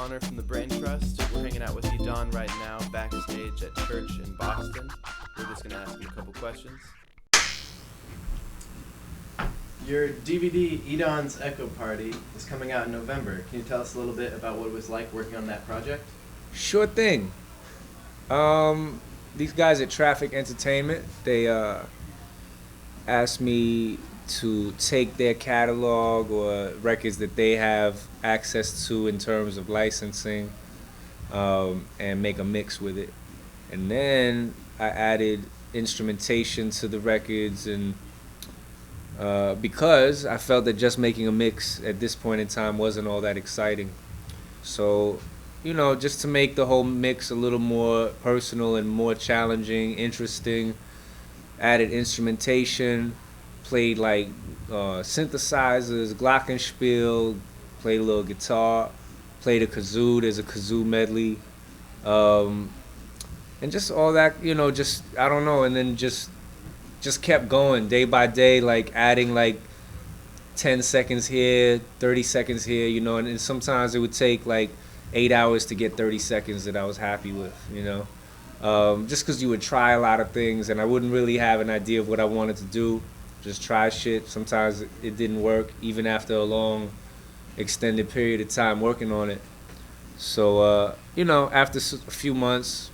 Conor from the Brain Trust. We're hanging out with Edan right now backstage at church in Boston. We're just going to ask him a couple questions. Your DVD, Edan's Echo Party, is coming out in November. Can you tell us a little bit about what it was like working on that project? Sure thing. These guys at Traffic Entertainment, they asked me to take their catalog or records that they have access to in terms of licensing, and make a mix with it. And then I added instrumentation to the records, and because I felt that just making a mix at this point in time wasn't all that exciting. So, just to make the whole mix a little more personal and more challenging, interesting, added instrumentation, played like synthesizers, glockenspiel, played a little guitar, played a kazoo. There's a kazoo medley, and just all that. Just I don't know, and then just kept going day by day, like adding like 10 seconds here, 30 seconds here, and sometimes it would take like 8 hours to get 30 seconds that I was happy with, just because you would try a lot of things and I wouldn't really have an idea of what I wanted to do. Just try shit. Sometimes it didn't work, even after a long, extended period of time working on it. So, after a few months,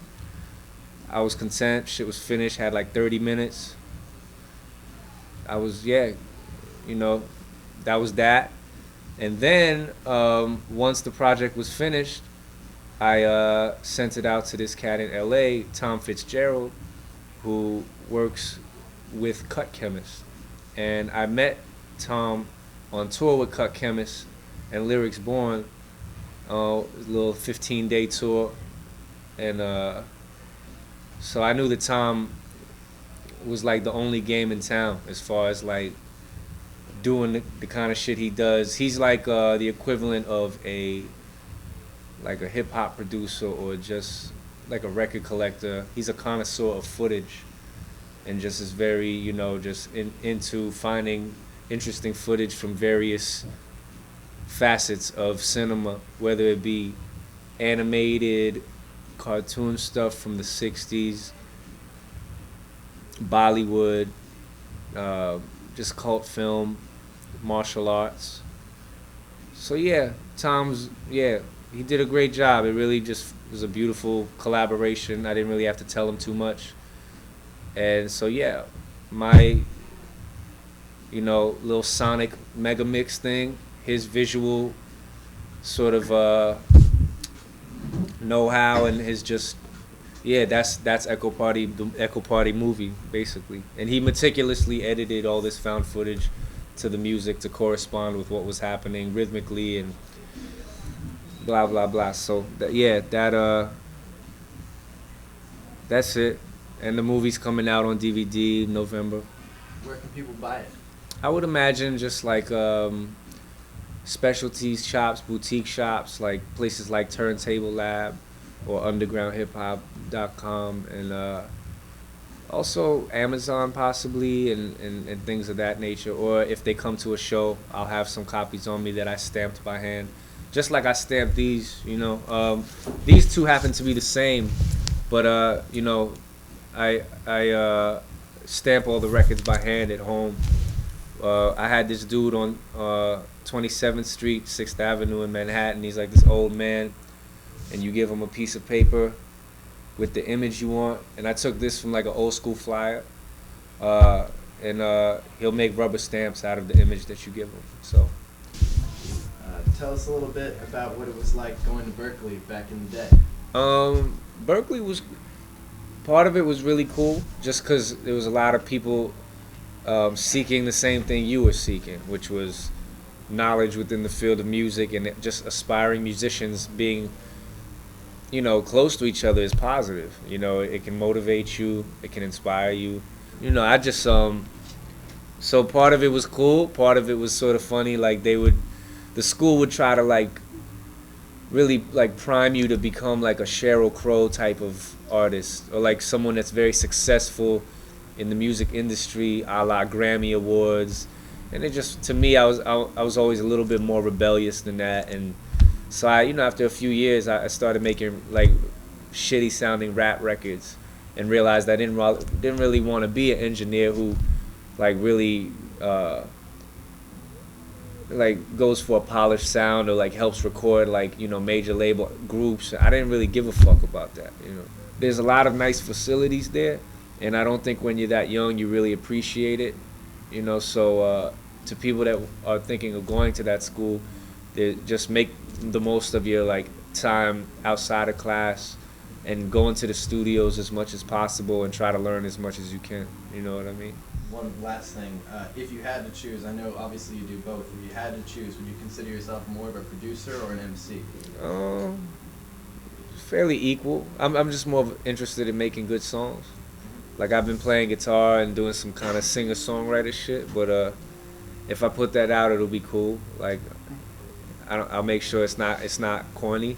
I was content. Shit was finished, had like 30 minutes. I was, that was that. And then, once the project was finished, I sent it out to this cat in LA, Tom Fitzgerald, who works with Cut Chemist. And I met Tom on tour with Cut Chemist and Lyrics Born, a little 15-day tour. And so I knew that Tom was like the only game in town as far as like doing the kind of shit he does. He's like the equivalent of a hip hop producer or just like a record collector. He's a connoisseur of footage and just is very, just into finding interesting footage from various facets of cinema, whether it be animated, cartoon stuff from the 60s, Bollywood, just cult film, martial arts. So yeah, he did a great job. It really just was a beautiful collaboration. I didn't really have to tell him too much. And so yeah, my little sonic mega mix thing, his visual sort of know-how and his just that's Echo Party, the Echo Party movie basically. And he meticulously edited all this found footage to the music to correspond with what was happening rhythmically and blah blah blah. So that's it. And the movie's coming out on DVD in November. Where can people buy it? I would imagine just like specialties shops, boutique shops, like places like Turntable Lab or undergroundhiphop.com, and also Amazon possibly, and things of that nature. Or if they come to a show, I'll have some copies on me that I stamped by hand, just like I stamped these. These two happen to be the same, but I stamp all the records by hand at home. I had this dude on 27th Street, 6th Avenue in Manhattan. He's like this old man, and you give him a piece of paper with the image you want. And I took this from like an old school flyer, and he'll make rubber stamps out of the image that you give him. So. Tell us a little bit about what it was like going to Berkeley back in the day. Berkeley was, part of it was really cool, just because there was a lot of people seeking the same thing you were seeking, which was knowledge within the field of music, and just aspiring musicians being, close to each other is positive. It can motivate you, it can inspire you. I just so part of it was cool, part of it was sort of funny. Like the school would try to like really like prime you to become like a Sheryl Crow type of artist, or like someone that's very successful in the music industry, a la Grammy Awards. And it just, to me, I was always a little bit more rebellious than that, and So after a few years, I started making like shitty sounding rap records, and realized I didn't really want to be an engineer who, like, really like goes for a polished sound or like helps record like major label groups. I didn't really give a fuck about that. There's a lot of nice facilities there, and I don't think when you're that young you really appreciate it. So to people that are thinking of going to that school, they just make the most of your like time outside of class and go into the studios as much as possible and try to learn as much as you can. You know what I mean? One last thing, if you had to choose, I know obviously you do both. If you had to choose, would you consider yourself more of a producer or an MC? Fairly equal. I'm just more interested in making good songs. Like, I've been playing guitar and doing some kind of singer-songwriter shit, but if I put that out, it'll be cool. Like, I'll make sure it's not corny.